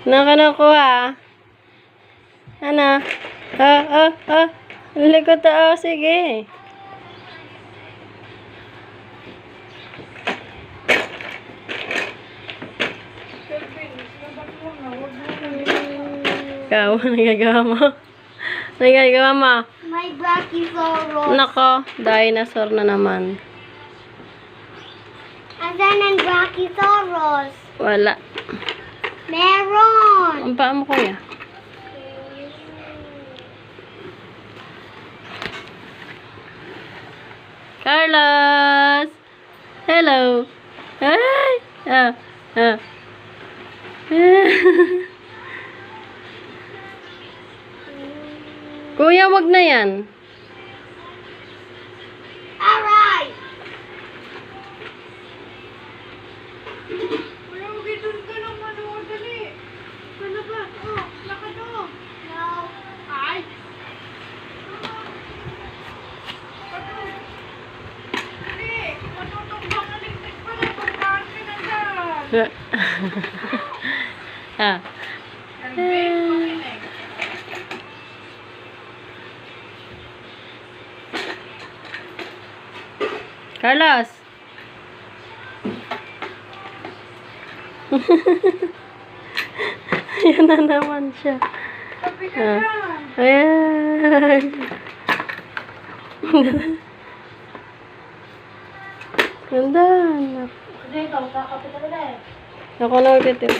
Nakuha. Ano? Likot sige. Ikaw, nagagawa mo. Nagagawa mo. My Brachiosaurus. Nako, dinosaur na naman. Asan ang Brachiosaurus? Wala. Meron. Ang paa mo, kuya. Carlos! Hello! Ay! Kuya, wag na yan. Alright. Kuya, gitun ka ng manood, dali. Ano ba? Oh, lakad o. No. Ay! Dali, matutumbang aliktik pa lang kung saan ka nandyan. Alvin, pakinig. Carlos! Yan na naman siya. Sabi ka dyan. Ayan. Ganda. Dito, kakapit ka na eh. Ako na magtitip.